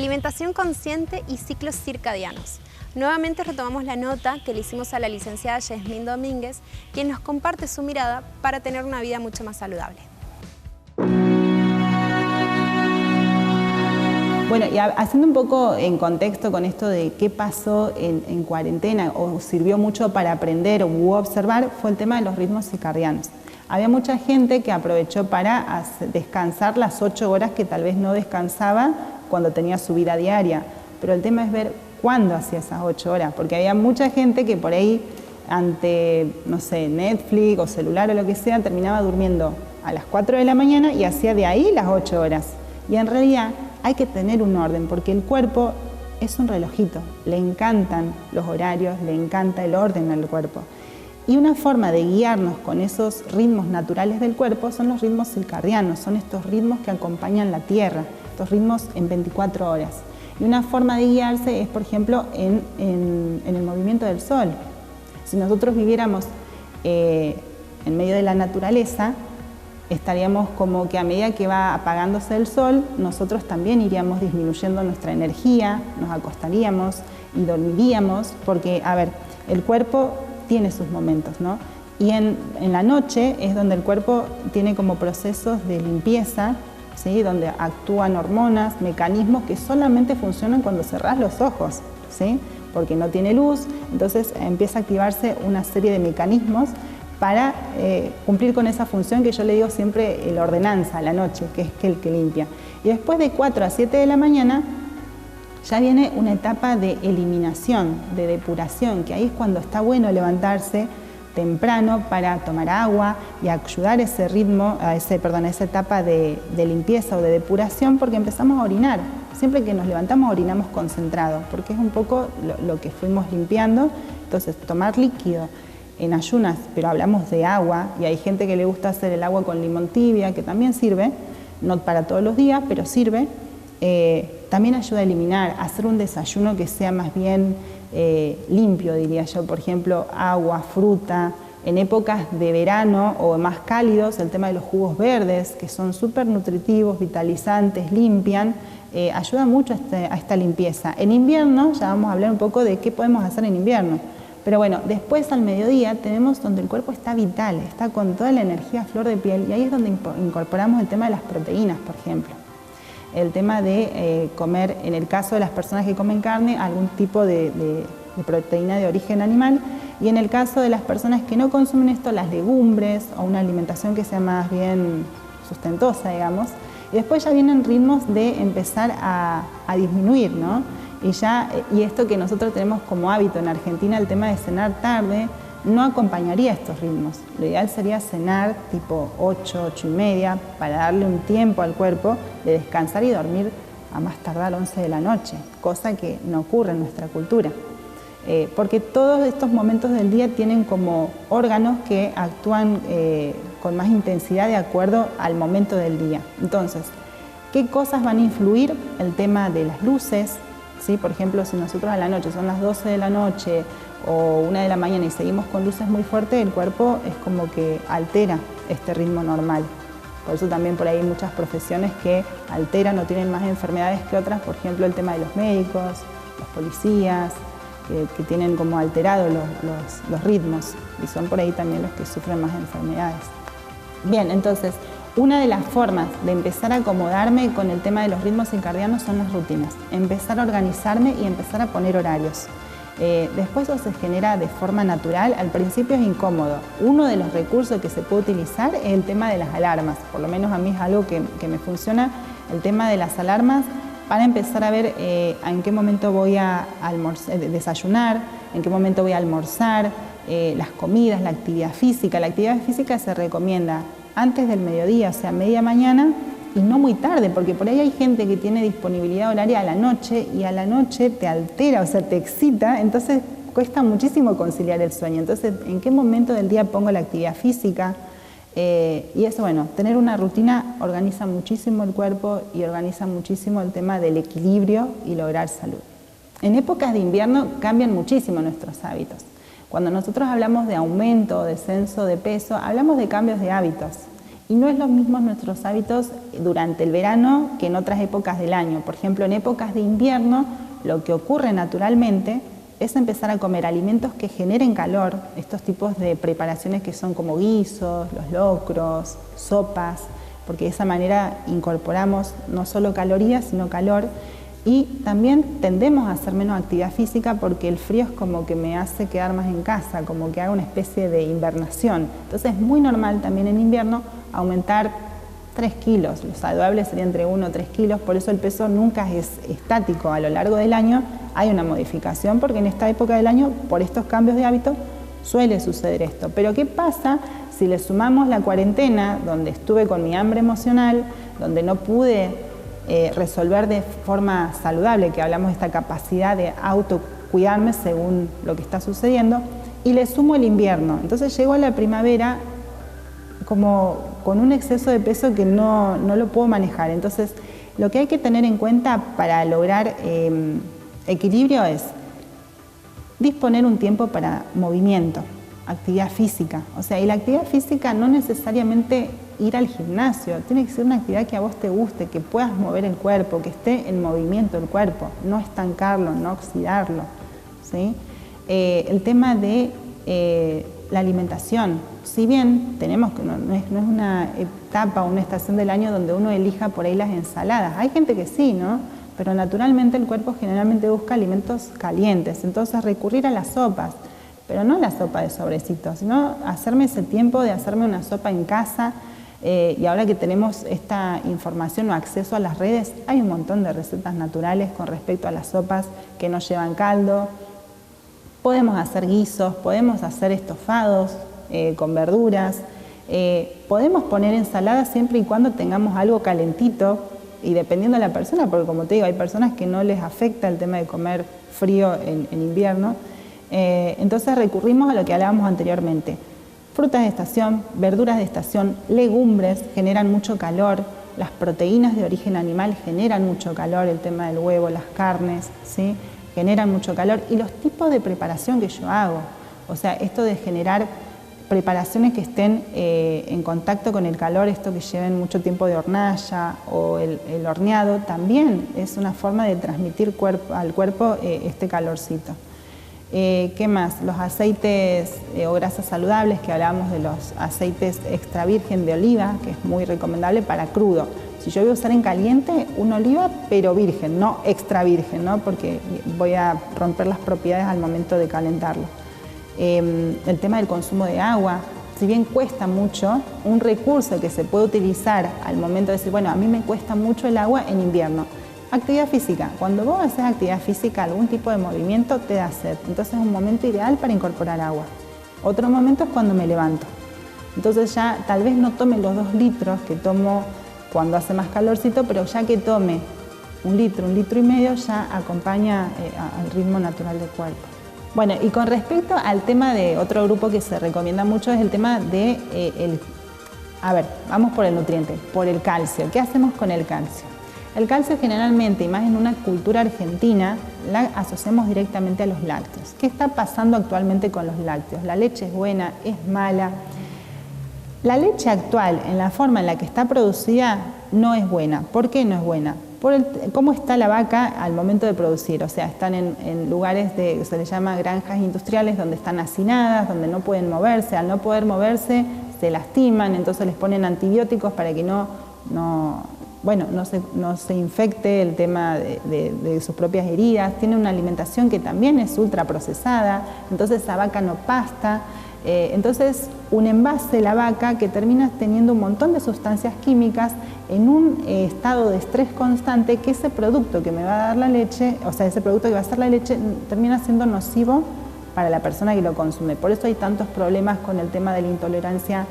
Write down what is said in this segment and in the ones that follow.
Alimentación consciente y ciclos circadianos. Nuevamente retomamos la nota que le hicimos a la licenciada Yasmín Domínguez, quien nos comparte su mirada para tener una vida mucho más saludable. Bueno, y haciendo un poco en contexto con esto de qué pasó en cuarentena o sirvió mucho para aprender o observar, fue el tema de los ritmos circadianos. Había mucha gente que aprovechó para descansar las 8 horas que tal vez no descansaba cuando tenía su vida diaria, pero el tema es ver cuándo hacía esas 8 horas, porque había mucha gente que por ahí ante, no sé, Netflix o celular o lo que sea, terminaba durmiendo a las 4 de la mañana y hacía de ahí las 8 horas. Y en realidad hay que tener un orden, porque el cuerpo es un relojito, le encantan los horarios, le encanta el orden al cuerpo. Y una forma de guiarnos con esos ritmos naturales del cuerpo son los ritmos circadianos, son estos ritmos que acompañan la Tierra, estos ritmos en 24 horas. Y una forma de guiarse es, por ejemplo, en el movimiento del sol. Si nosotros viviéramos en medio de la naturaleza, estaríamos como que a medida que va apagándose el sol, nosotros también iríamos disminuyendo nuestra energía, nos acostaríamos y dormiríamos, porque, a ver, el cuerpo tiene sus momentos, ¿no? Y en la noche es donde el cuerpo tiene como procesos de limpieza, ¿sí? Donde actúan hormonas, mecanismos que solamente funcionan cuando cerrás los ojos, ¿sí? Porque no tiene luz, entonces empieza a activarse una serie de mecanismos para cumplir con esa función que yo le digo siempre, la ordenanza a la noche, que es el que limpia. Y después de 4 a 7 de la mañana ya viene una etapa de eliminación, de depuración, que ahí es cuando está bueno levantarse temprano para tomar agua y ayudar ese ritmo, esa etapa de limpieza o de depuración, porque empezamos a orinar. Siempre que nos levantamos orinamos concentrado, porque es un poco lo que fuimos limpiando. Entonces, tomar líquido en ayunas, pero hablamos de agua, y hay gente que le gusta hacer el agua con limón tibia, que también sirve, no para todos los días, pero sirve. También ayuda a eliminar, a hacer un desayuno que sea más bien limpio, diría yo, por ejemplo, agua, fruta. En épocas de verano o más cálidos, el tema de los jugos verdes, que son súper nutritivos, vitalizantes, limpian, ayuda mucho a esta limpieza. En invierno, ya vamos a hablar un poco de qué podemos hacer en invierno, pero bueno, después al mediodía tenemos donde el cuerpo está vital, está con toda la energía a flor de piel, y ahí es donde incorporamos el tema de las proteínas, por ejemplo. El tema de comer, en el caso de las personas que comen carne, algún tipo de proteína de origen animal, y en el caso de las personas que no consumen esto, las legumbres o una alimentación que sea más bien sustentosa, digamos. Y después ya vienen ritmos de empezar a disminuir, ¿no? Y esto que nosotros tenemos como hábito en Argentina, el tema de cenar tarde, no acompañaría estos ritmos. Lo ideal sería cenar tipo 8, 8 y media, para darle un tiempo al cuerpo de descansar y dormir a más tardar 11 de la noche, cosa que no ocurre en nuestra cultura. Porque todos estos momentos del día tienen como órganos que actúan con más intensidad de acuerdo al momento del día. Entonces, ¿qué cosas van a influir? El tema de las luces, ¿sí? Por ejemplo, si nosotros a la noche son las 12 de la noche o 1 de la mañana y seguimos con luces muy fuertes, el cuerpo es como que altera este ritmo normal. Por eso también por ahí hay muchas profesiones que alteran o tienen más enfermedades que otras, por ejemplo el tema de los médicos, los policías, que tienen como alterados los ritmos, y son por ahí también los que sufren más enfermedades. Bien, entonces, una de las formas de empezar a acomodarme con el tema de los ritmos circadianos son las rutinas. Empezar a organizarme y empezar a poner horarios. Después eso se genera de forma natural. Al principio es incómodo. Uno de los recursos que se puede utilizar es el tema de las alarmas. Por lo menos a mí es algo que me funciona, el tema de las alarmas, para empezar a ver en qué momento voy a desayunar, en qué momento voy a almorzar, las comidas, la actividad física. La actividad física se recomienda antes del mediodía, o sea, media mañana, y no muy tarde, porque por ahí hay gente que tiene disponibilidad horaria a la noche, y a la noche te altera, o sea, te excita, entonces cuesta muchísimo conciliar el sueño. Entonces, ¿en qué momento del día pongo la actividad física? Y eso, bueno, tener una rutina organiza muchísimo el cuerpo y organiza muchísimo el tema del equilibrio y lograr salud. En épocas de invierno cambian muchísimo nuestros hábitos. Cuando nosotros hablamos de aumento o descenso de peso, hablamos de cambios de hábitos. Y no es lo mismo nuestros hábitos durante el verano que en otras épocas del año. Por ejemplo, en épocas de invierno, lo que ocurre naturalmente es empezar a comer alimentos que generen calor, estos tipos de preparaciones que son como guisos, los locros, sopas, porque de esa manera incorporamos no solo calorías, sino calor. Y también tendemos a hacer menos actividad física porque el frío es como que me hace quedar más en casa, como que haga una especie de invernación. Entonces es muy normal también en invierno aumentar 3 kilos, lo saludable sería entre 1 o 3 kilos, por eso el peso nunca es estático, a lo largo del año hay una modificación porque en esta época del año, por estos cambios de hábito, suele suceder esto. Pero ¿qué pasa si le sumamos la cuarentena, donde estuve con mi hambre emocional, donde no pude resolver de forma saludable, que hablamos de esta capacidad de autocuidarme según lo que está sucediendo, y le sumo el invierno? Entonces llego a la primavera como con un exceso de peso que no lo puedo manejar. Entonces lo que hay que tener en cuenta para lograr equilibrio es disponer un tiempo para movimiento, actividad física. O sea, y la actividad física no necesariamente ir al gimnasio, tiene que ser una actividad que a vos te guste, que puedas mover el cuerpo, que esté en movimiento el cuerpo, no estancarlo, no oxidarlo, ¿sí? El tema de la alimentación, si bien tenemos que no es una etapa o una estación del año donde uno elija por ahí las ensaladas, hay gente que sí, ¿no? Pero naturalmente el cuerpo generalmente busca alimentos calientes, entonces recurrir a las sopas, pero no la sopa de sobrecitos, sino hacerme ese tiempo de hacerme una sopa en casa. Y ahora que tenemos esta información o acceso a las redes, hay un montón de recetas naturales con respecto a las sopas que no llevan caldo. Podemos hacer guisos, podemos hacer estofados con verduras, podemos poner ensaladas siempre y cuando tengamos algo calentito y dependiendo de la persona, porque como te digo, hay personas que no les afecta el tema de comer frío en invierno. Entonces recurrimos a lo que hablábamos anteriormente. Frutas de estación, verduras de estación, legumbres generan mucho calor, las proteínas de origen animal generan mucho calor, el tema del huevo, las carnes, ¿sí? Generan mucho calor, y los tipos de preparación que yo hago, o sea, esto de generar preparaciones que estén en contacto con el calor, esto que lleven mucho tiempo de hornalla o el horneado, también es una forma de transmitir al cuerpo este calorcito. ¿Qué más? Los aceites o grasas saludables, que hablábamos de los aceites extra virgen de oliva, que es muy recomendable para crudo. Si yo voy a usar en caliente, una oliva pero virgen, no extra virgen, ¿no? Porque voy a romper las propiedades al momento de calentarlo. El tema del consumo de agua, si bien cuesta mucho, un recurso que se puede utilizar al momento de decir, bueno, a mí me cuesta mucho el agua en invierno. Actividad física. Cuando vos haces actividad física, algún tipo de movimiento te da sed. Entonces es un momento ideal para incorporar agua. Otro momento es cuando me levanto. Entonces ya tal vez no tome los 2 litros que tomo cuando hace más calorcito, pero ya que tome 1 litro, 1,5 litros, ya acompaña al ritmo natural del cuerpo. Bueno, y con respecto al tema de otro grupo que se recomienda mucho es el tema de vamos por el nutriente, por el calcio. ¿Qué hacemos con el calcio? El calcio generalmente, y más en una cultura argentina, la asociamos directamente a los lácteos. ¿Qué está pasando actualmente con los lácteos? ¿La leche es buena? ¿Es mala? La leche actual, en la forma en la que está producida, no es buena. ¿Por qué no es buena? Por cómo está la vaca al momento de producir. O sea, están en lugares se les llama granjas industriales, donde están hacinadas, donde no pueden moverse. Al no poder moverse, se lastiman, entonces les ponen antibióticos para que no se infecte el tema de sus propias heridas. Tiene una alimentación que también es ultraprocesada, entonces esa vaca no pasta. Entonces un envase de la vaca que termina teniendo un montón de sustancias químicas en un estado de estrés constante, que ese producto que me va a dar la leche, o sea, ese producto que va a ser la leche, termina siendo nocivo para la persona que lo consume. Por eso hay tantos problemas con el tema de la intolerancia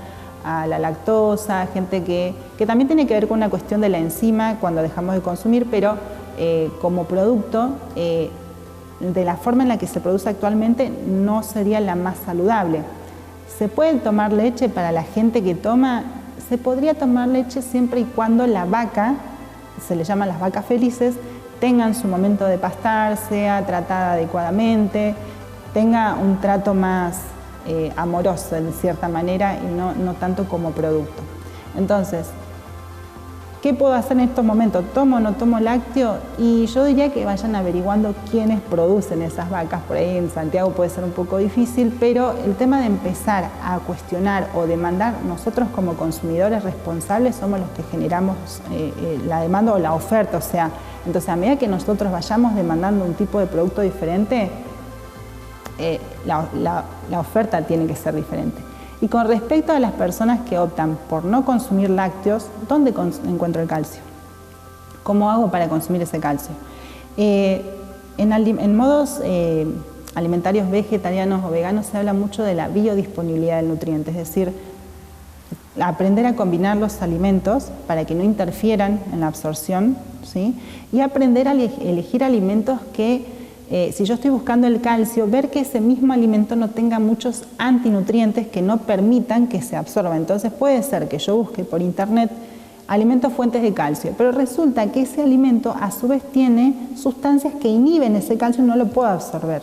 a la lactosa, gente que también tiene que ver con una cuestión de la enzima cuando dejamos de consumir, pero como producto, de la forma en la que se produce actualmente, no sería la más saludable. ¿Se puede tomar leche para la gente que toma? Se podría tomar leche siempre y cuando la vaca, se le llaman las vacas felices, tengan su momento de pastar, sea tratada adecuadamente, tenga un trato más amoroso en cierta manera y no tanto como producto. Entonces, ¿qué puedo hacer en estos momentos? ¿Tomo o no tomo lácteo? Y yo diría que vayan averiguando quiénes producen esas vacas. Por ahí en Santiago puede ser un poco difícil, pero el tema de empezar a cuestionar o demandar, nosotros como consumidores responsables somos los que generamos la demanda o la oferta. O sea, entonces a medida que nosotros vayamos demandando un tipo de producto diferente, la oferta tiene que ser diferente. Y con respecto a las personas que optan por no consumir lácteos, ¿dónde encuentro el calcio? ¿Cómo hago para consumir ese calcio? En modos alimentarios vegetarianos o veganos se habla mucho de la biodisponibilidad del nutriente, es decir, aprender a combinar los alimentos para que no interfieran en la absorción, ¿sí? Y aprender a elegir alimentos que si yo estoy buscando el calcio, ver que ese mismo alimento no tenga muchos antinutrientes que no permitan que se absorba. Entonces puede ser que yo busque por internet alimentos fuentes de calcio, pero resulta que ese alimento a su vez tiene sustancias que inhiben ese calcio y no lo puedo absorber.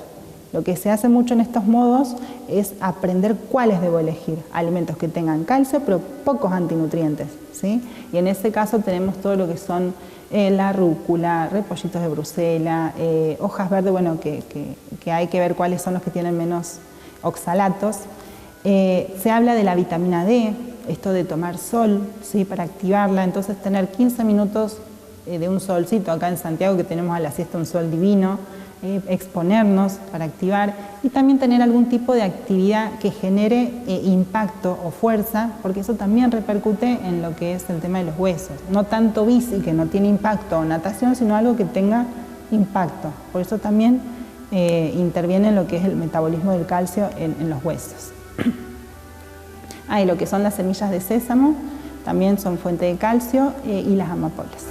Lo que se hace mucho en estos modos es aprender cuáles debo elegir. Alimentos que tengan calcio pero pocos antinutrientes, ¿sí? Y en ese caso tenemos todo lo que son la rúcula, repollitos de Bruselas, hojas verdes, bueno, que hay que ver cuáles son los que tienen menos oxalatos. Se habla de la vitamina D, esto de tomar sol, ¿sí? Para activarla, entonces tener 15 minutos de un solcito, acá en Santiago que tenemos a la siesta un sol divino, exponernos para activar y también tener algún tipo de actividad que genere impacto o fuerza, porque eso también repercute en lo que es el tema de los huesos. No tanto bici, que no tiene impacto, o natación, sino algo que tenga impacto. Por eso también interviene en lo que es el metabolismo del calcio en los huesos. Y lo que son las semillas de sésamo también son fuente de calcio y las amapolas.